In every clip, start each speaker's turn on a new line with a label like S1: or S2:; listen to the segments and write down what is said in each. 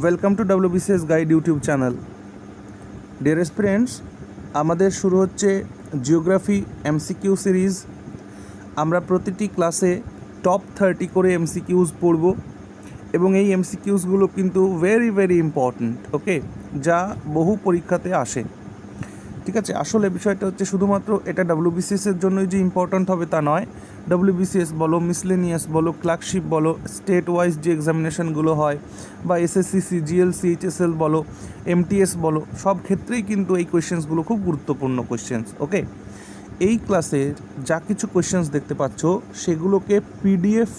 S1: Welcome to WBCS guide YouTube channel. Dearest friends, আমাদের শুরু হচ্ছে জিওগ্রাফি MCQ সিরিজ। আমরা প্রতিটি ক্লাসে টপ 30 করে MCQs পড়ব এবং এই MCQsগুলো কিন্তু ভেরি ইম্পর্ট্যান্ট, ওকে, যা বহু পরীক্ষাতে আসে। ঠিক আছে, আসলে বিষয়টা হচ্ছে শুধুমাত্র এটা WBCS-এর জন্যই যে ইম্পর্ট্যান্ট হবে তা নয়। WBCS বলো, মিসলেনিয়াস বলো, ক্লার্কশিপ বলো, স্টেট ওয়াইজ যে এক্সামিনেশনগুলো হয়, বা SSC, CGL, CHSL বলো, MTS বলো, সব ক্ষেত্রেই কিন্তু এই কোয়েশ্চেন্সগুলো খুব গুরুত্বপূর্ণ কোয়েশ্চেন্স। ওকে, এই ক্লাসের যা কিছু কোয়েশ্চেন্স দেখতে পাচ্ছ সেগুলোকে পিডিএফ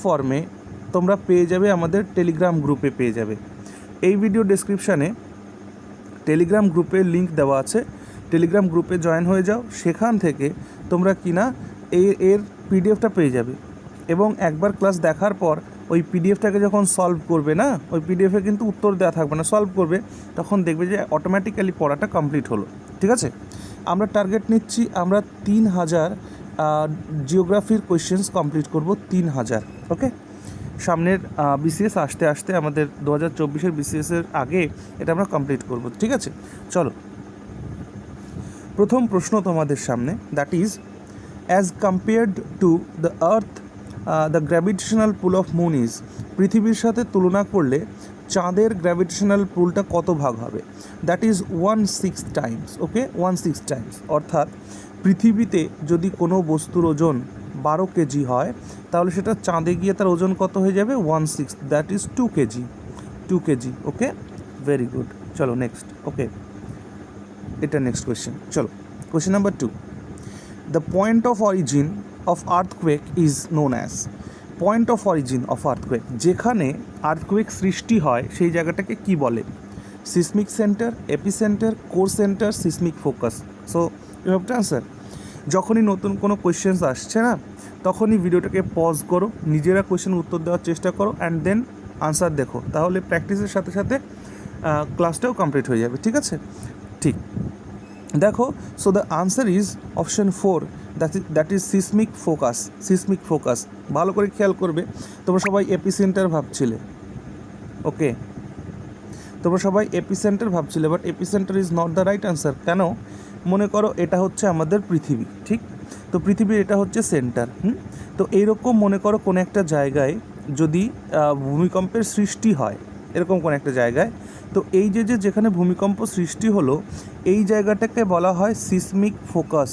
S1: ফর্মে তোমরা পেয়ে যাবে, আমাদের টেলিগ্রাম গ্রুপে পেয়ে যাবে। এই ভিডিও ডেসক্রিপশানে টেলিগ্রাম গ্রুপের লিঙ্ক দেওয়া আছে, টেলিগ্রাম গ্রুপে জয়েন হয়ে যাও। সেখান থেকে তোমরা কিনা এর পিডিএফটা পেয়ে যাবে এবং একবার ক্লাস দেখার পর ওই পিডিএফটাকে যখন সলভ করবে না, ওই পিডিএফে কিন্তু উত্তর দেওয়া থাকবে না, সলভ করবে, তখন দেখবে যে অটোমেটিক্যালি পড়াটা কমপ্লিট হলো। ঠিক আছে, আমরা টার্গেট নিচ্ছি, আমরা 3000 জিওগ্রাফির কোয়েশ্চেন্স কমপ্লিট করব, 3000। ওকে, সামনের BCS আসতে আসতে আমাদের 2024-এর BCS-এর আগে এটা আমরা কমপ্লিট করব। ঠিক আছে, চলো প্রথম প্রশ্ন তোমাদের সামনে, that is as compared to the earth the gravitational pool of moon is. পৃথিবীর সাথে তুলনা করলে চাঁদের গ্র্যাভিটেশনাল পুলটা কত ভাগ হবে? That is 1/6 Times. Okay, 1/6 Times, অর্থাৎ পৃথিবীতে যদি কোনো বস্তুর ওজন 12 কেজি হয়, তাহলে সেটা চাঁদে গিয়ে তার ওজন কত হয়ে যাবে? 1/6, that is 2 KG. 2 KG. Okay, very good. চলো নেক্সট। ওকে, এটা নেক্সট কোয়েশ্চেন। চলো, question number 2, the point of origin of earthquake is known as. Point of origin of earthquake, যেখানে আর্থকুয়েক সৃষ্টি হয় সেই জায়গাটাকে কি বলে? Seismic centre, epicentre, core centre, seismic focus. So you have to answer. যখনই নতুন কোনো কোয়েশ্চেন্স আসছে না, তখনই ভিডিওটাকে পজ করো, নিজেরা কোয়েশ্চেন উত্তর দেওয়ার চেষ্টা করো, অ্যান্ড দেন আনসার দেখো, তাহলে প্র্যাকটিসের সাথে সাথে ক্লাসটাও কমপ্লিট হয়ে যাবে। ঠিক আছে, ঠিক দেখো। So the answer is option 4, that is seismic focus. Seismic focus, ভালো করে খেয়াল করবে। তোমরা সবাই এপিসেন্টার ভাবছিলে, ওকে, তোমরা সবাই এপিসেন্টার ভাবছিলে, but epicentre is not the right answer. কেন? মনে করো এটা হচ্ছে আমাদের পৃথিবী, ঠিক তো পৃথিবীর এটা হচ্ছে সেন্টার। তো এইরকম মনে করো কোনো একটা জায়গায় যদি ভূমিকম্পের সৃষ্টি হয়, এরকম কোনো একটা জায়গায়, তো এই যেখানে ভূমিকম্প সৃষ্টি হলো, এই জায়গাটাকে বলা হয় সিসমিক ফোকাস।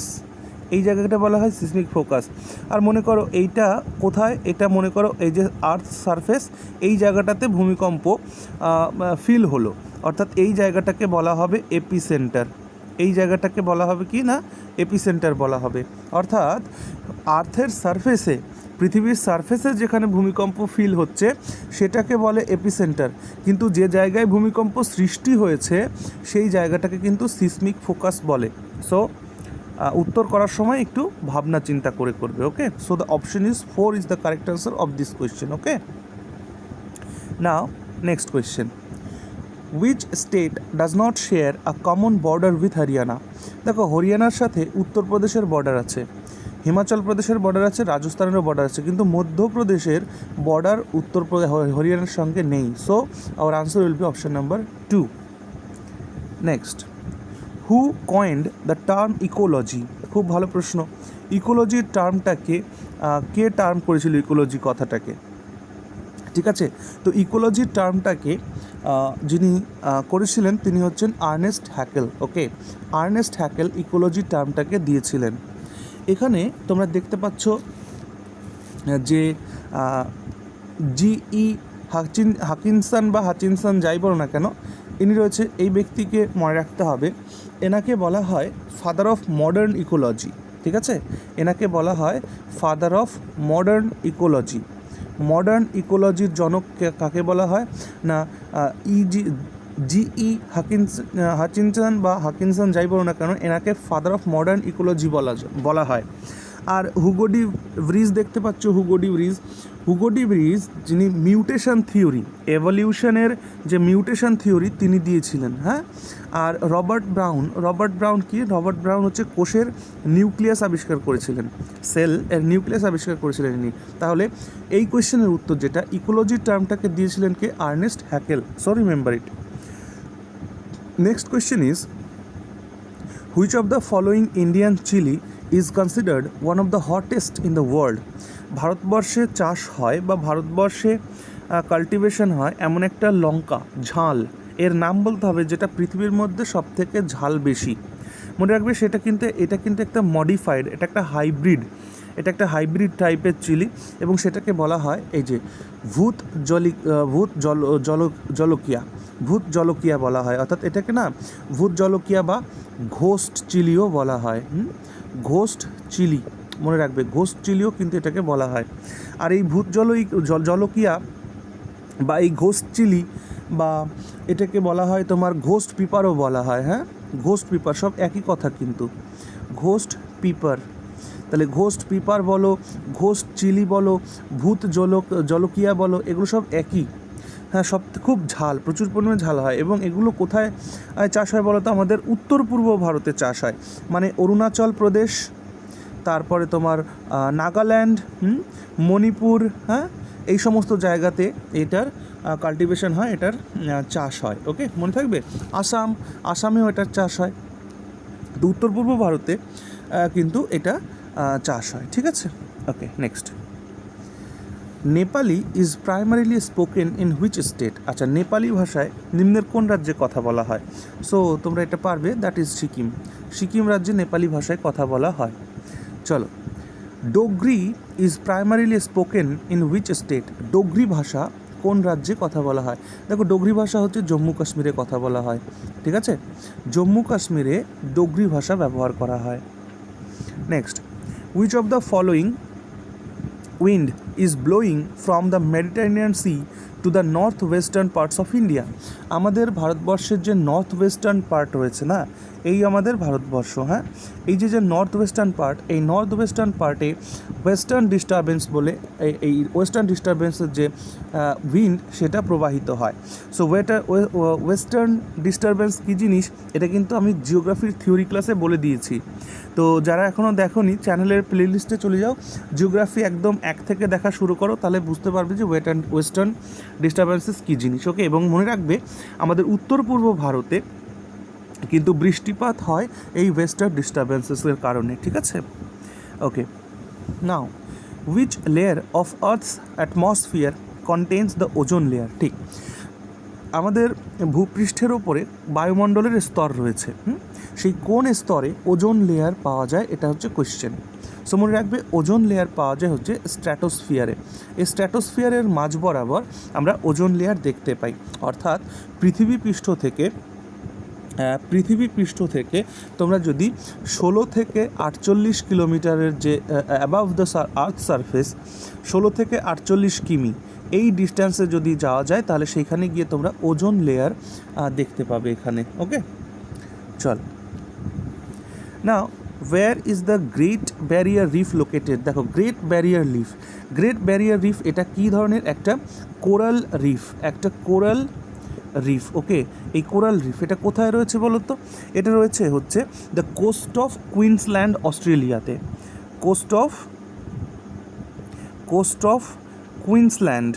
S1: এই জায়গাটা বলা হয় সিসমিক ফোকাস। আর মনে করো এইটা কোথায়? এটা মনে করো এই যে আর্থ সারফেস, এই জায়গাটাতে ভূমিকম্প ফিল হলো, অর্থাৎ এই জায়গাটাকে বলা হবে এপিসেন্টার। এই জায়গাটাকে বলা হবে কি না? এপিসেন্টার বলা হবে। অর্থাৎ আর্থের সারফেসে, পৃথিবীর সারফেসে যেখানে ভূমিকম্প ফিল হচ্ছে সেটাকে বলে এপিসেন্টার, কিন্তু যে জায়গায় ভূমিকম্প সৃষ্টি হয়েছে সেই জায়গাটাকে কিন্তু সিসমিক ফোকাস বলে। সো উত্তর করার সময় একটু ভাবনা চিন্তা করে করবে। Okay, so the option is 4 is the correct answer of this question. Okay, now next question, which state does not share a common border with Haryana. দেখো, হরিয়ানার সাথে উত্তরপ্রদেশের বর্ডার আছে, হিমাচল প্রদেশের বর্ডার আছে, রাজস্থানেরও বর্ডার আছে, কিন্তু মধ্যপ্রদেশের বর্ডার হরিয়ানার সঙ্গে নেই। So our answer will be option number 2। Next, who কয়েন্ড the term ecology. খুব ভালো প্রশ্ন। ইকোলজির টার্মটাকে কে টার্ম করেছিল ইকোলজি কথাটাকে? ঠিক আছে, তো ইকোলজির টার্মটাকে যিনি করেছিলেন তিনি হচ্ছেন আর্নেস্ট হ্যাকেল। ওকে, আর্নেস্ট হ্যাকেল ইকোলজির টার্মটাকে দিয়েছিলেন। এখানে তোমরা দেখতে পাচ্ছ যে জিই হাকিনসন বা হাচিনসন যাই বলো না কেন, ইনি রয়েছে, এই ব্যক্তিকে মনে রাখতে হবে। এনাকে বলা হয় ফাদার অফ মডার্ন ইকোলজি। ঠিক আছে, এনাকে বলা হয় father of modern ecology. Modern ইকোলজির জনক কাকে বলা হয় না? জিই হাচিনসন বা হাকিনসন যাই বলো না কেন, এনাকে ফাদার অফ মডার্ন ইকোলজি বলা হয়। আর হুগো ডি ভ্রিজ দেখতে পাচ্ছ, হুগো ডি ভ্রিজ যিনি মিউটেশন থিওরি, এভলিউশনের যে মিউটেশন থিওরি তিনি দিয়েছিলেন, হ্যাঁ। আর রবার্ট ব্রাউন হচ্ছে কোষের নিউক্লিয়াস আবিষ্কার করেছিলেন, সেল এর নিউক্লিয়াস আবিষ্কার করেছিলেন ইনি। তাহলে এই কোয়েশ্চেনের উত্তর যেটা, ইকোলজি টার্মটাকে দিয়েছিলেন কে? Ernest Haeckel. So remember it. Next question is, which of the following Indian chilli is considered one of the hottest in the world? ভারতবর্ষে চাষ হয় বা ভারতবর্ষে কাল্টিভেশন হয় এমন একটা লঙ্কা, ঝাল, এর নাম বলতে হবে যেটা পৃথিবীর মধ্যে সবথেকে ঝাল বেশি। মনে রাখবে এটা কিন্তু একটা মডিফাইড, এটা একটা হাইব্রিড টাইপের চিলি, এবং সেটাকে বলা হয় এই যে ভূত জলকিয়া বলা হয়। অর্থাৎ এটাকে না ভূত জলকিয়া বা ঘোস্ট চিলিও বলা হয়। ঘোস্ট চিলি, মনে রাখবে ঘোস্ট চিলিও কিন্তু এটাকে বলা হয়। আর এই ভূত জলকিয়া বা এই ঘোস্ট চিলি বা এটাকে বলা হয় তোমার ঘোস্ট পিপারও বলা হয়, হ্যাঁ। ঘোস্ট পিপার সব একই কথা কিন্তু, ঘোস্ট পিপার। তাহলে ঘোস্ট পিপার বলো, ঘোস্ট চিলি বলো, ভূত জলকিয়া বলো, এগুলো সব একই, হ্যাঁ। সব খুব ঝাল, প্রচুর পরিমাণে ঝাল হয়। এবং এগুলো কোথায় চাষ হয় বলো তো? আমাদের উত্তর পূর্ব ভারতে চাষ হয়, মানে অরুণাচল প্রদেশ, তারপরে তোমার নাগাল্যান্ড, মণিপুর, হ্যাঁ, এই সমস্ত জায়গাতে এটার কাল্টিভেশন হয়, এটার চাষ হয়। ওকে, মনে থাকবে। আসামেও এটার চাষ হয়। তো উত্তর পূর্ব ভারতে কিন্তু এটা চাষ হয়, ঠিক আছে। Okay, next, Nepali is primarily spoken in which state? আচ্ছা, নেপালি ভাষায় নিম্নের কোন রাজ্যে কথা বলা হয়? সো তোমরা এটা পারবে, দ্যাট ইজ সিকিম রাজ্যে নেপালি ভাষায় কথা বলা হয়। চলো, Dogri is primarily spoken in which state? Dogri ভাষা কোন রাজ্যে কথা বলা হয়? দেখো, ডোগরি ভাষা হচ্ছে জম্মু কাশ্মীরে কথা বলা হয়, ঠিক আছে। জম্মু কাশ্মীরে ডোগরি ভাষা ব্যবহার করা হয়। Next, which of the following wind is blowing from the Mediterranean C to the north western parts of India? আমাদের ভারতবর্ষের যে নর্থ ওয়েস্টার্ন পার্ট রয়েছে না, এই আমাদের ভারতবর্ষ, হ্যাঁ, এই যে নর্থ ওয়েস্টার্ন পার্ট, এই নর্থ ওয়েস্টার্ন পার্টে ওয়েস্টার্ন ডিস্টারবেন্স বলে এই ওয়েস্টার্ন ডিস্টারবেন্সের যে উইন্ড সেটা প্রবাহিত হয়। সো ওয়েস্টার্ন ডিস্টারবেন্স কী জিনিস, এটা কিন্তু আমি জিওগ্রাফির থিওরি ক্লাসে বলে দিয়েছি। তো যারা এখনও দেখোনি, চ্যানেলের প্লেলিস্টে চলে যাও, জিওগ্রাফি একদম 1 থেকে দেখা শুরু করো, তাহলে বুঝতে পারবে যে ওয়েস্টার্ন ডিস্টারবেন্সেস কী জিনিস। ওকে, এবং মনে রাখবে আমাদের উত্তর পূর্ব ভারতে কিন্তু বৃষ্টিপাত হয় এই ওয়েস্টার্ন ডিস্টারবেন্সেসের কারণে, ঠিক আছে। Okay, now, which layer of earth's atmosphere contains the ozone layer? ঠিক, আমাদের ভূপৃষ্ঠের ওপরে বায়ুমণ্ডলের স্তর রয়েছে, সেই কোন স্তরে ওজোন লেয়ার পাওয়া যায়, এটা হচ্ছে কোয়েশ্চেন। সো মনে রাখবে, ওজোন লেয়ার পাওয়া যায় হচ্ছে স্ট্র্যাটোস্ফিয়ারে। এই স্ট্র্যাটোস্ফিয়ারের মাঝ বরাবর আমরা ওজোন লেয়ার দেখতে পাই। অর্থাৎ পৃথিবী পৃষ্ঠ থেকে তোমরা যদি 16 থেকে 48 কিলোমিটারের যে অ্যাবাভ দ্য আর্থ সারফেস, 16 থেকে 48 কিমি, এই ডিস্ট্যান্সে যদি যাওয়া যায়, তাহলে সেইখানে গিয়ে তোমরা ওজোন লেয়ার দেখতে পাবে এখানে। ওকে, চল, now, where is the great barrier reef located? দেখো, গ্রেট ব্যারিয়ার রিফ এটা কী ধরনের? একটা কোরাল রিফ। ওকে, এই কোরাল রিফ এটা কোথায় রয়েছে বলো তো? এটা রয়েছে হচ্ছে দ্য কোস্ট অফ কুইন্সল্যান্ড, অস্ট্রেলিয়াতে। Coast of Queensland,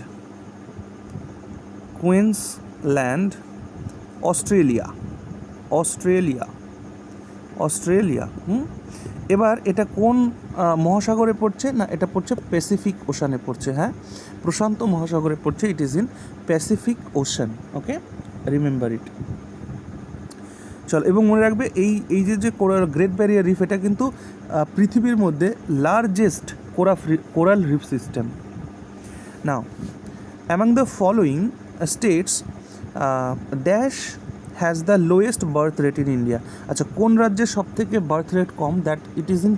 S1: Australia. এবার এটা কোন মহাসাগরে পড়ছে? না, এটা পড়ছে প্যাসিফিক ওশানে পড়ছে, হ্যাঁ, প্রশান্ত মহাসাগরে পড়ছে। ইট is in Pacific ocean. Okay, remember it. চল, এবং মনে রাখবে এই যে গ্রেট ব্যারিয়ার রিফ, এটা কিন্তু পৃথিবীর মধ্যে largest coral reef system. Now, among the following states dash has the lowest birth rate in India? আচ্ছা, কোন রাজ্যের সব থেকে বার্থ রেট কম? দ্যাট ইট ইজ ইন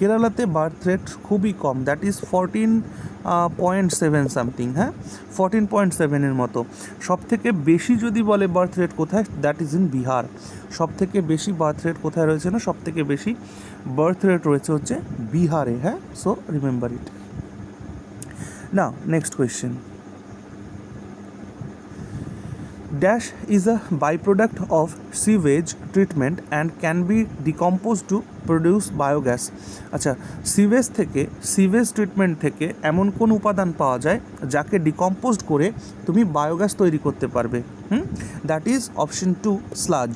S1: কেরালাতে বার্থ রেট খুবই কম, দ্যাট ইজ 14.7 সামথিং, হ্যাঁ 14.7 মতো। সব থেকে বেশি যদি বলে বার্থ রেট কোথায়, দ্যাট ইজ ইন বিহার। সব থেকে বেশি বার্থ রেট কোথায় রয়েছে না, সব থেকে বেশি বার্থ রেট রয়েছে হচ্ছে বিহারে, হ্যাঁ, so remember it. Now next question. Dash is a byproduct of sewage treatment and can be decomposed to produce biogas. আচ্ছা, সিভেজ ট্রিটমেন্ট থেকে এমন কোন উপাদান পাওয়া যায় যাকে ডিকম্পোজড করে তুমি বায়োগ্যাস তৈরি করতে পারবে? That is option 2 sludge.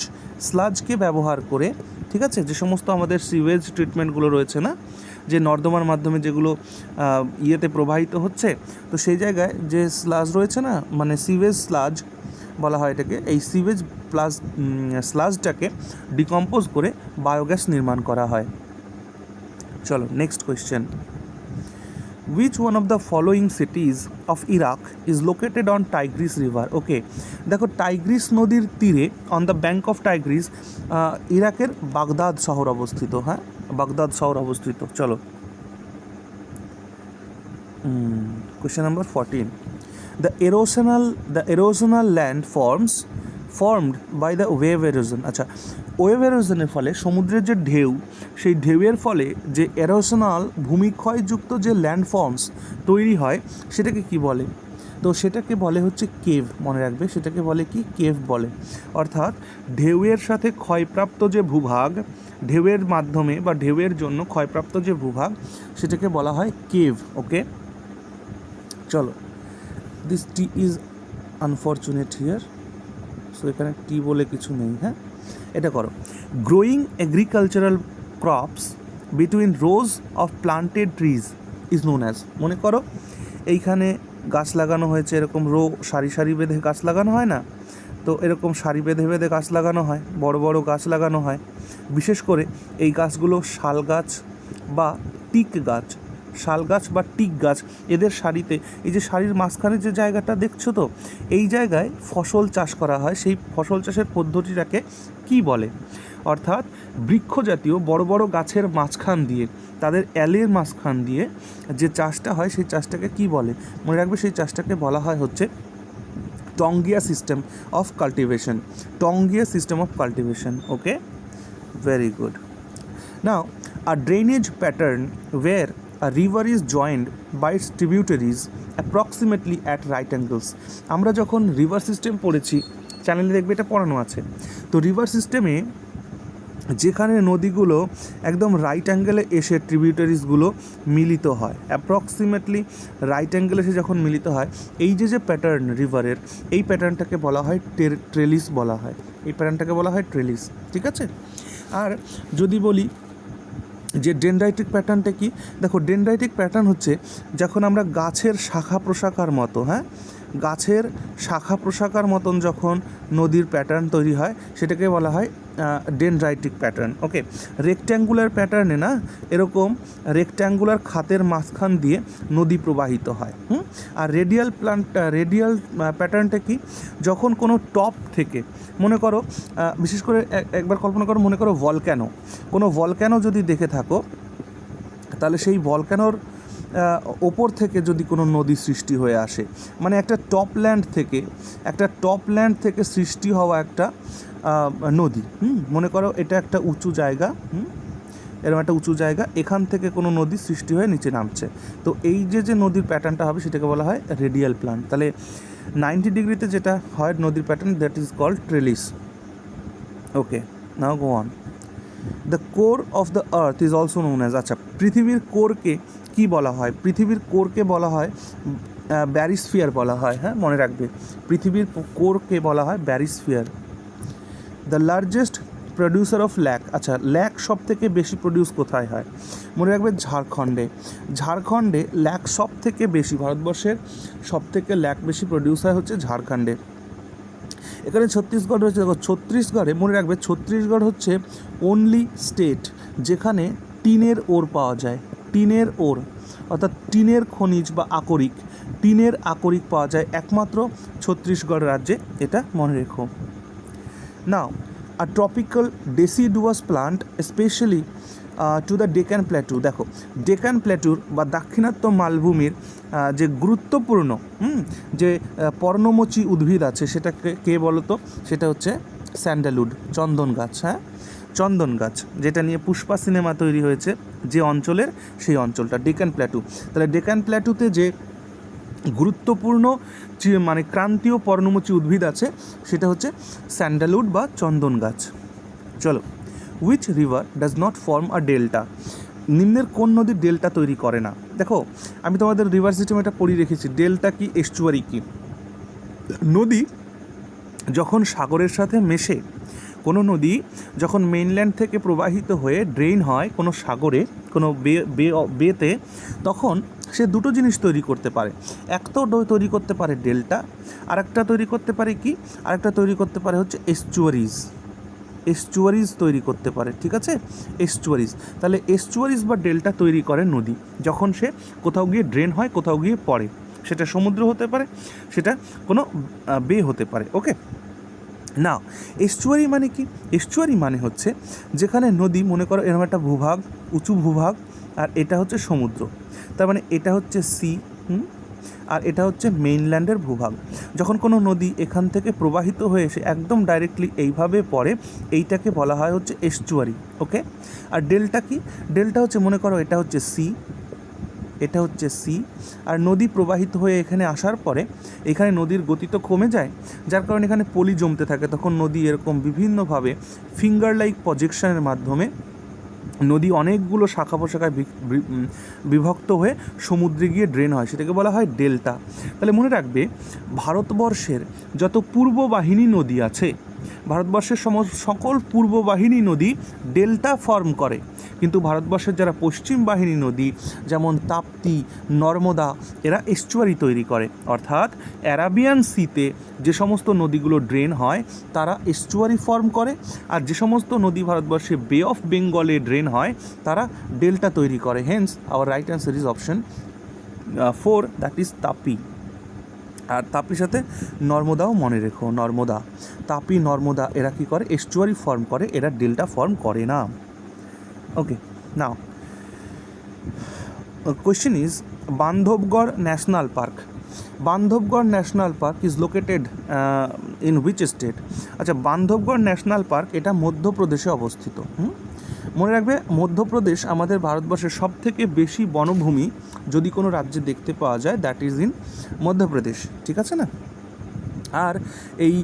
S1: স্লাজকে ব্যবহার করে, ঠিক আছে, যে সমস্ত আমাদের সিভেজ ট্রিটমেন্টগুলো রয়েছে না, যে নর্দমার মাধ্যমে যেগুলো ইয়েতে প্রবাহিত হচ্ছে, তো সেই জায়গায় যে স্লাজ রয়েছে না, মানে সিভেজ স্লাজ বলা হয় এটাকে, এই সিভেজ প্লাস স্লাজটাকে ডিকম্পোজ করে বায়োগ্যাস নির্মাণ করা হয়। চলো next question. Which one of the following cities of Iraq is located on Tigris river? Okay, দেখো টাইগ্রিস নদীর তীরে, on the bank of Tigris, ইরাকের বাগদাদ শহর অবস্থিত, হ্যাঁ বাগদাদ শহর অবস্থিত। চলো question number 14. The erosional landforms formed by the wave erosion. আচ্ছা, ওয়েভ এরোশনের ফলে সমুদ্রের যে ঢেউ, সেই ঢেউয়ের ফলে যে এরোশনাল ভূমিক্ষয়যুক্ত যে ল্যান্ডফর্মস তৈরি হয় সেটাকে কি বলে? তো সেটাকে বলে হচ্ছে কেভ। মনে রাখবে, সেটাকে বলে কি? কেভ বলে। অর্থাৎ ঢেউয়ের সাথে ক্ষয়প্রাপ্ত যে ভূভাগ, ঢেউয়ের মাধ্যমে বা ঢেউয়ের জন্য ক্ষয়প্রাপ্ত যে ভূভাগ, সেটাকে বলা হয় কেভ। ওকে, চলো, this T is unfortunate here, so এখানে টি বলে কিছু নেই, হ্যাঁ এটা করো। Growing agricultural crops between rose of planted trees is known as. মনে করো এইখানে গাছ লাগানো হয়েছে, এরকম সারি সারি বেঁধে গাছ লাগানো হয় না, তো এরকম সারি বেঁধে বেঁধে গাছ লাগানো হয়, বড় বড় গাছ লাগানো হয়। বিশেষ করে এই গাছগুলো শাল গাছ বা টিক গাছ, শাল গাছ বা টিক গাছ, এদের সারিতে, এই যে সারির মাঝখানে যে জায়গাটা দেখছো, তো এই জায়গায় ফসল চাষ করা হয়। সেই ফসল চাষের পদ্ধতিটাকে কি বলে? অর্থাৎ বৃক্ষ জাতীয় বড় বড় গাছের মাঝখান দিয়ে, তাদের অ্যালের মাঝখান দিয়ে যে চাষটা হয়, সেই চাষটাকে কি বলে? মনে রাখবে, সেই চাষটাকে বলা হয় হচ্ছে taungya system of cultivation. Taungya system of cultivation. Okay, very good. Now, a drainage pattern where a river is joined by its tributaries approximately at right angles. আমরা যখন রিভার সিস্টেম পড়েছি, চ্যানেলে দেখবে এটা পড়ানো আছে, তো রিভার সিস্টেমে যেখানে নদীগুলো একদম রাইট অ্যাঙ্গেলে এসে ট্রিবিউটারিজগুলো মিলিত হয়, অ্যাপ্রক্সিমেটলি রাইট অ্যাঙ্গেলে এসে যখন মিলিত হয়, এই যে প্যাটার্ন রিভারের, এই প্যাটার্নটাকে বলা হয় ট্রেলিস বলা হয়। এই প্যাটার্নটাকে বলা হয় ট্রেলিস, ঠিক আছে? আর যদি বলি যে ডেনড্রাইটিক প্যাটার্নটা কি, দেখো ডেনড্রাইটিক প্যাটার্ন হচ্ছে যখন আমরা গাছের শাখা প্রশাখার মতো, হ্যাঁ গাছের শাখা প্রশাখার মতন যখন নদীর প্যাটার্ন তৈরি হয়, সেটাকে বলা হয় ডেনড্রাইটিক প্যাটার্ন। ওকে, রেক্ট্যাঙ্গুলার প্যাটার্নে না, এরকম রেক্ট্যাঙ্গুলার খাতের মাঝখান দিয়ে নদী প্রবাহিত হয়। আর রেডিয়াল প্যাটার্নটা কি? যখন কোনো টপ থেকে, মনে করো বিশেষ করে একবার কল্পনা করো, মনে করো ভলক্যানো, কোনো ভলক্যানো যদি দেখে থাকো, তাহলে সেই ভলক্যানোর ওপর থেকে যদি কোনো নদী সৃষ্টি হয়ে আসে, মানে একটা টপল্যান্ড থেকে সৃষ্টি হওয়া একটা নদী, মনে করো এটা একটা উঁচু জায়গা, এরকম একটা উঁচু জায়গা, এখান থেকে কোনো নদী সৃষ্টি হয়ে নিচে নামছে, তো এই যে নদীর প্যাটার্নটা হবে সেটাকে বলা হয় রেডিয়াল প্ল্যান। তাহলে 90 ডিগ্রিতে যেটা হয় নদীর pattern, that is called trellis. Okay, now go on. The core of the earth is also known as. আচ্ছা, পৃথিবীর কোরকে কি বলা হয়? পৃথিবীর কোরকে বলা হয় ব্যারিস্ফিয়ার বলা হয়, হ্যাঁ মনে রাখবে, পৃথিবীর কোরকে বলা হয় barysphere. The largest producer of lac. আচ্ছা, ল্যাক সব থেকে বেশি প্রডিউস কোথায় হয়? মনে রাখবে ঝাড়খণ্ডে ল্যাক সব থেকে বেশি, ভারতবর্ষের সব থেকে ল্যাক বেশি প্রডিউস হয় হচ্ছে ঝাড়খণ্ডে। এখানে ছত্তিশগড় রয়েছে, দেখো ছত্তিশগড়ে, মনে রাখবে ছত্তিশগড় হচ্ছে অনলি স্টেট যেখানে টিনের ওর পাওয়া যায়। টিনের ওর অর্থাৎ টিনের খনিজ বা টিনের আকরিক পাওয়া যায় একমাত্র ছত্তিশগড় রাজ্যে, এটা মনে রেখো। নাও, a tropical deciduous plant, especially to the Deccan plateau. দেখো ডেকান প্ল্যাটুর বা দাক্ষিণাত্য মালভূমির যে গুরুত্বপূর্ণ যে পর্ণমোচী উদ্ভিদ আছে সেটা কে বলো তো? সেটা হচ্ছে স্যান্ডালউড, চন্দন গাছ। হ্যাঁ, চন্দন গাছ, যেটা নিয়ে পুষ্পা সিনেমা তৈরি হয়েছে যে অঞ্চলের, সেই অঞ্চলটা ডেকান প্ল্যাটু। তাহলে ডেকান প্ল্যাটুতে যে গুরুত্বপূর্ণ মানে ক্রান্তীয় পর্ণমোচী উদ্ভিদ আছে সেটা হচ্ছে স্যান্ডালউড বা চন্দন গাছ। চলো, which river does not form a delta? নিম্নের কোন নদীর ডেল্টা তৈরি করে না? দেখো আমি তোমাদের রিভার সিস্টেম এটা পড়িয়ে রেখেছি। ডেল্টা কি, এস্টুয়ারি কি? নদী যখন সাগরের সাথে মেশে, কোনো নদী যখন মেইনল্যান্ড থেকে প্রবাহিত হয়ে ড্রেন হয় কোনো সাগরে, কোনো বেতে, তখন সে দুটো জিনিস তৈরি করতে পারে। এক তো তৈরি করতে পারে ডেল্টা, আরেকটা তৈরি করতে পারে কি, আরেকটা তৈরি করতে পারে হচ্ছে এস্টুয়ারিজ তৈরি করতে পারে। ঠিক আছে, এস্টুয়ারিজ। তাহলে এস্টুয়ারিজ বা ডেল্টা তৈরি করে নদী যখন সে কোথাও গিয়ে ড্রেন হয়, কোথাও গিয়ে পড়ে। সেটা সমুদ্র হতে পারে, সেটা কোনো বে হতে পারে। ওকে, না, এস্টুয়ারি মানে কি? এস্টুয়ারি মানে হচ্ছে যেখানে নদী, মনে করো এরকম একটা ভূভাগ, উঁচু ভূভাগ, আর এটা হচ্ছে সমুদ্র। তার মানে এটা হচ্ছে সি, আর এটা হচ্ছে মেইনল্যান্ডের ভূভাগ। যখন কোনো নদী এখান থেকে প্রবাহিত হয়ে এসে একদম ডাইরেক্টলি এইভাবে পড়ে, এইটাকে বলা হয় হচ্ছে এস্টুয়ারি। ওকে, আর ডেল্টা কি? ডেল্টা হচ্ছে, মনে করো এটা হচ্ছে সি, এটা হচ্ছে সি, আর নদী প্রবাহিত হয়ে এখানে আসার পরে এখানে নদীর গতি তো কমে যায়, যার কারণে এখানে পলি জমতে থাকে। তখন নদী এরকম বিভিন্নভাবে ফিঙ্গার লাইক প্রজেকশনের মাধ্যমে নদী অনেকগুলো শাখা প্রশাখায় বিভক্ত হয়ে সমুদ্রে গিয়ে ড্রেন হয়, সেটাকে বলা হয় ডেল্টা। তাহলে মনে রাখবে, ভারতবর্ষের যত পূর্ববাহিনী নদী আছে, ভারতবর্ষের সকল পূর্ববাহিনী নদী ডেল্টা ফর্ম করে, কিন্তু ভারতবর্ষের যারা পশ্চিম বাহিনী নদী, যেমন তাপ্তি, নর্মদা, এরা এস্টুয়ারি তৈরি করে। অর্থাৎ অ্যারাবিয়ান সিতে যে সমস্ত নদীগুলো ড্রেন হয় তারা এস্টুয়ারি ফর্ম করে, আর যে সমস্ত নদী ভারতবর্ষে বে অফ বেঙ্গলে ড্রেন হয় তারা ডেল্টা তৈরি করে। Hence our right answer is option 4, that is Tapi. আর তাপির সাথে নর্মদাও মনে রেখো, নর্মদা, তাপি, নর্মদা, এরা কী করে? এস্টুয়ারি ফর্ম করে, এরা ডেল্টা ফর্ম করে না। Okay, now question is Bandhavgarh national park. Bandhavgarh national park is located in which state? আচ্ছা, বান্ধবগড় ন্যাশনাল পার্ক এটা মধ্যপ্রদেশে অবস্থিত। মনে রাখবে, মধ্যপ্রদেশ আমাদের ভারতবর্ষের সবথেকে বেশি বনভূমি যদি কোনো রাজ্যে দেখতে পাওয়া যায়, দ্যাট ইজ ইন মধ্যপ্রদেশ। ঠিক আছে না? আর এই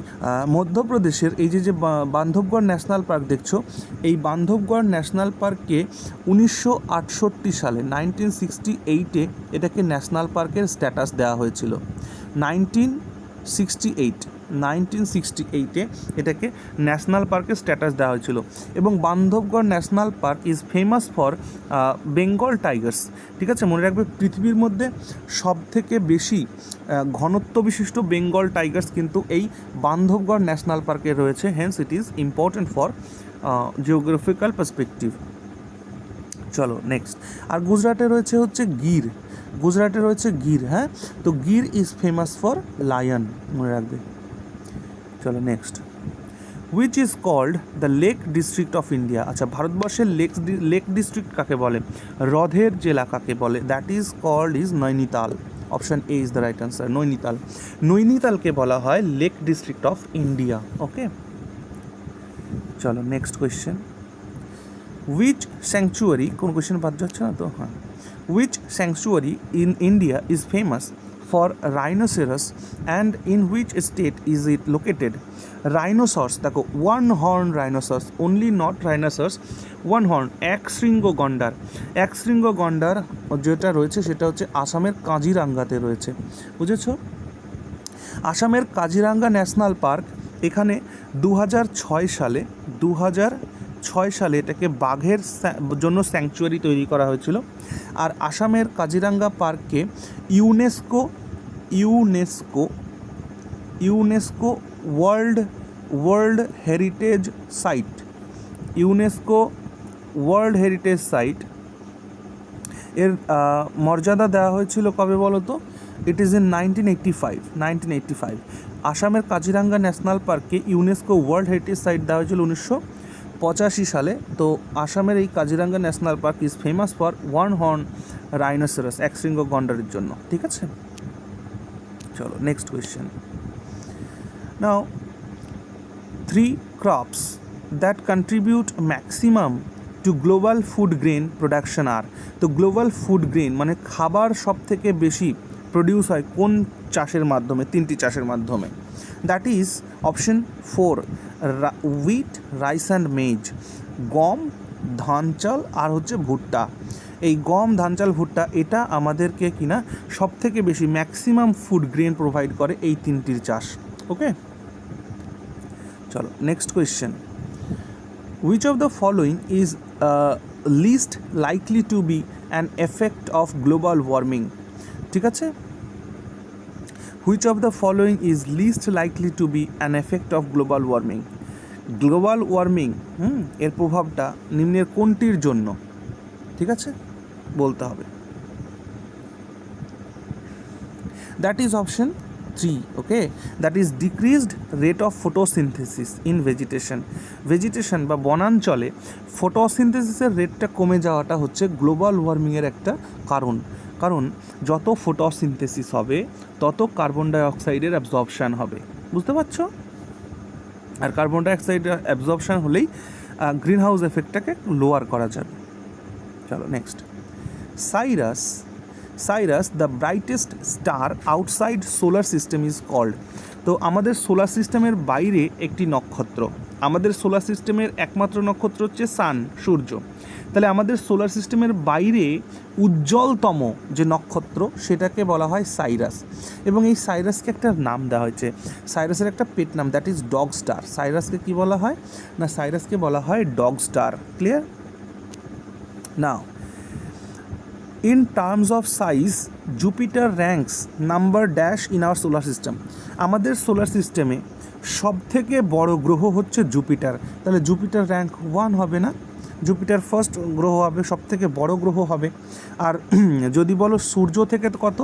S1: মধ্যপ্রদেশের এই যে বান্ধবগড় ন্যাশনাল পার্ক দেখছো, এই বান্ধবগড় ন্যাশনাল পার্ককে 1968 সালে 1968 এটাকে ন্যাশনাল পার্কের স্ট্যাটাস দেওয়া হয়েছিল। 1968 এটাকে ন্যাশনাল পার্কের স্ট্যাটাস দেওয়া হয়েছিল। এবং Bandhavgarh national park is famous for Bengal Tigers. ঠিক আছে, মনে রাখবে, পৃথিবীর মধ্যে সবথেকে বেশি ঘনত্ব বিশিষ্ট বেঙ্গল টাইগার্স কিন্তু এই বান্ধবগড় ন্যাশনাল পার্কে রয়েছে। Hence it is important for geographical perspective. চলো নেক্সট। আর গুজরাটে রয়েছে হচ্ছে গির, গুজরাটে রয়েছে গির। হ্যাঁ, তো Gir is famous for lion, মনে রাখবে। চলো next. Which is called the lake district of India? আচ্ছা, ভারতবর্ষের লেক ডিস্ট্রিক্ট কাকে বলে? হ্রদের জেলা কাকে বলে? That is called is Nainital. Option A is the right answer, Nainital. নৈনিতালকে বলা হয় lake district of India. Okay, চলো নেক্সট কোয়েশ্চেন। হুইচ স্যাংচুয়ারি, কোন কোয়েশ্চেন বাদ যাচ্ছে না তো? হ্যাঁ, which sanctuary in India is famous for rhinoceros and in which state is it located? Rhinoceros, দেখো, one horn rhinoceros, only not rhinoceros, one horn, এক শৃঙ্গ গন্ডার। এক শৃঙ্গ গন্ডার যেটা রয়েছে সেটা হচ্ছে আসামের কাজিরাঙ্গাতে রয়েছে। বুঝেছ? আসামের কাজিরাঙ্গা ন্যাশনাল পার্ক, এখানে 2006 সালে এটাকে বাঘের জন্য স্যাংচুয়ারি তৈরি করা হয়েছিল। আর আসামের কাজিরাঙ্গা পার্ককে ইউনেস্কো ওয়ার্ল্ড হেরিটেজ সাইট এর মর্যাদা দেওয়া হয়েছিল কবে বলো তো? It is in 1985। আসামের কাজিরাঙ্গা ন্যাশনাল পার্ককে ইউনেস্কো ওয়ার্ল্ড হেরিটেজ সাইট দেওয়া হয়েছিল 85 সালে। তো আসামের এই Kaziranga national park is famous for one horn rhinoceros, একশৃঙ্গ গন্ডারের জন্য। ঠিক আছে, চলো next question. Now 3 crops that contribute maximum to global food grain production are, তো গ্লোবাল ফুড গ্রেন মানে খাবার সব থেকে বেশি প্রডিউস হয় কোন চাষের মাধ্যমে, 3টি চাষের মাধ্যমে। That is option 4 wheat, rice and maize, গম, ধান চাল আর হচ্ছে ভুট্টা। এই গম, ধান চাল, ভুট্টা এটা আমাদেরকে কিনা সব থেকে বেশি ম্যাক্সিমাম ফুড গ্রেন প্রোভাইড করে এই 3টির চাষ। ওকে, চলো next question. Which of the following is least likely to be an effect of global warming? ঠিক আছে, which of the following is least likely to be an effect of global warming? Global warming এর প্রভাবটা নিম্নের কোনটির জন্য, ঠিক আছে বলতে হবে। That is option 3, okay, that is decreased rate of photosynthesis in vegetation বা বনাঞ্চলে ফটোসিনথেসিসের রেটটা কমে যাওয়াটা হচ্ছে গ্লোবাল ওয়ার্মিংয়ের একটা কারণ যত ফটোসিনথেসিস হবে তত কার্বন ডাইঅক্সাইডের অ্যাবজর্পশান হবে, বুঝতে পারছো? আর কার্বন ডাইঅক্সাইড অ্যাবজর্পশান হলেই গ্রিন হাউস এফেক্টটাকে লোয়ার করা যাবে। চলো next. Sirius the brightest star outside solar system is called, তো আমাদের সোলার সিস্টেমের বাইরে একটি নক্ষত্র, আমাদের সোলার সিস্টেমের একমাত্র নক্ষত্র হচ্ছে সান, সূর্য। তাহলে আমাদের সোলার সিস্টেমের বাইরে উজ্জ্বলতম যে নক্ষত্র সেটাকে বলা হয় সাইরাস, এবং এই সাইরাসকে একটা নাম দেওয়া হয়েছে, সাইরাসের একটা পেট নাম, দ্যাট ইজ ডগ স্টার। সাইরাসকে কি বলা হয় না, সাইরাসকে বলা হয় dog star. Clear? Now in terms of size, Jupiter ranks number dash in our solar system. আমাদের সোলার সিস্টেমে সব থেকে বড় গ্রহ হচ্ছে জুপিটার, তাহলে জুপিটার র্যাঙ্ক 1 হবে না, জুপিটার ফার্স্ট গ্রহ হবে, সব থেকে বড় গ্রহ হবে। আর যদি বলো সূর্য থেকে কত,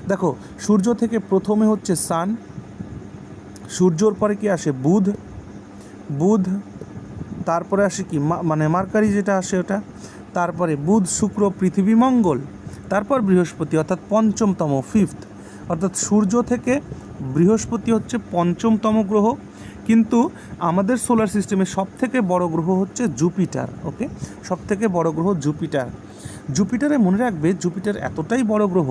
S1: দেখো সূর্য থেকে প্রথমে হচ্ছে সান, সূর্যর পরে কি আসে বুধ, তারপরে আসে কি মানে মার্কারি যেটা আসে ওটা, তারপরে বুধ, শুক্র, পৃথিবী, মঙ্গল, তারপর বৃহস্পতি অর্থাৎ পঞ্চমতম, 5th, অর্থাৎ সূর্য থেকে বৃহস্পতি হচ্ছে 5মতম গ্রহ। কিন্তু আমাদের সোলার সিস্টেমে সবথেকে বড় গ্রহ হচ্ছে জুপিটার। ওকে, সবথেকে বড় গ্রহ জুপিটারে মনে রাখবে, জুপিটার এতটাই বড় গ্রহ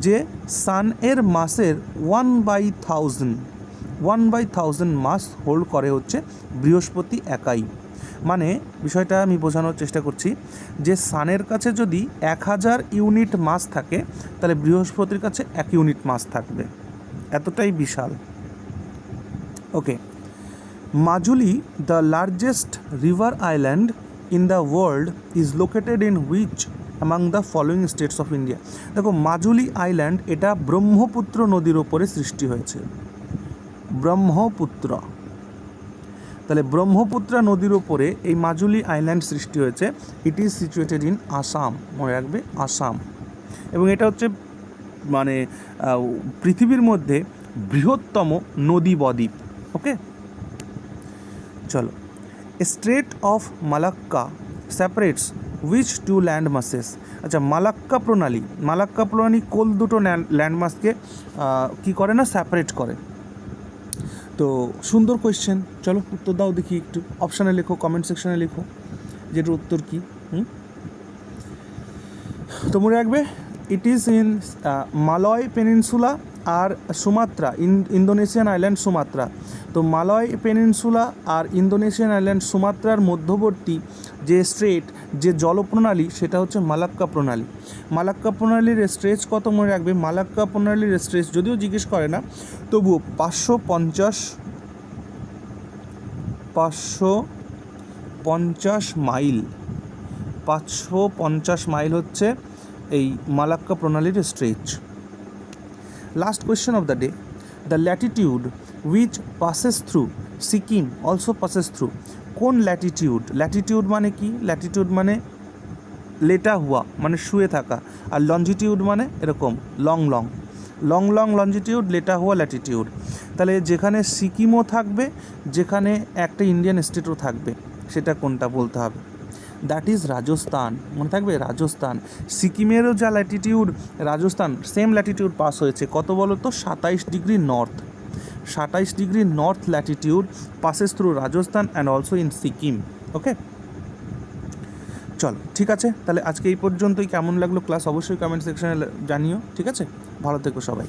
S1: যে সান এর মাসের 1/1000 মাস হোল্ড করে হচ্ছে বৃহস্পতি একাই। মানে বিষয়টা আমি বোঝানোর চেষ্টা করছি যে সানের কাছে যদি 1000 ইউনিট মাস থাকে তাহলে বৃহস্পতির কাছে 1 ইউনিট মাস থাকবে, এতটাই বিশাল। Okay, Majuli the largest river island in the world is located in which among the following states of India. দেখো মাজুলি আইল্যান্ড এটা ব্রহ্মপুত্র নদীর ওপরে সৃষ্টি হয়েছে, ব্রহ্মপুত্র, তাহলে ব্রহ্মপুত্রা নদীর ওপরে এই মাজুলি আইল্যান্ড সৃষ্টি হয়েছে। It is situated in Assam, মনে রাখবে আসাম, এবং এটা হচ্ছে মানে পৃথিবীর মধ্যে বৃহত্তম নদী বদ্বীপ। ওকে, চলো। Strait of Malacca separates which 2 land মাসেস। আচ্ছা, মালাক্কা প্রণালী কোন দুটো ল্যান্ডমাসকে কী করে না, সেপারেট করে। তো সুন্দর কোয়েশ্চেন, চলো উত্তর দাও দেখি একটু, অপশানে লেখো, কমেন্ট সেকশানে লেখো যেটার উত্তর কী। তো মনে রাখবে it is in Malay peninsula আর সুমাত্রা, ইন্দোনেশিয়ান আইল্যান্ড সুমাত্রা। তো মালয় পেনিনসুলা আর ইন্দোনেশিয়ান আইল্যান্ড সুমাত্রার মধ্যবর্তী যে স্ট্রেট, যে জলপ্রণালী, সেটা হচ্ছে মালাক্কা প্রণালী। মালাক্কা প্রণালীর স্ট্রেচ কত মনে রাখবে, মালাক্কা প্রণালীর স্ট্রেচ যদিও জিজ্ঞেস করে না তবুও 550 মাইল, 550 মাইল হচ্ছে এই মালাক্কা প্রণালীর stretch. Last question of the day, the Latitude which passes through Sikkim also passes through, কোন ল্যাটিটিউড মানে কি, ল্যাটিটিউড মানে লেটা হুয়া মানে শুয়ে থাকা, আর লঞ্জিটিউড মানে এরকম লং লঞ্জিটিউড, লেটা হুয়া ল্যাটিটিউড। তাহলে যেখানে সিকিমও থাকবে, যেখানে একটা ইন্ডিয়ান স্টেটও থাকবে, সেটা কোনটা বলতে হবে। দ্যাট ইজ রাজস্থান, মনে থাকবে রাজস্থান। সিকিমেরও যা latitude, Rajasthan same latitude pass হয়েছে, কত বলো তো 27 degree north, 27 degree north latitude passes through Rajasthan and also in Sikkim. Okay, চলো ঠিক আছে, তাহলে আজকে এই পর্যন্তই। কেমন লাগলো ক্লাস অবশ্যই কমেন্ট সেকশনে জানিও, ঠিক আছে? ভালো থেকো সবাই।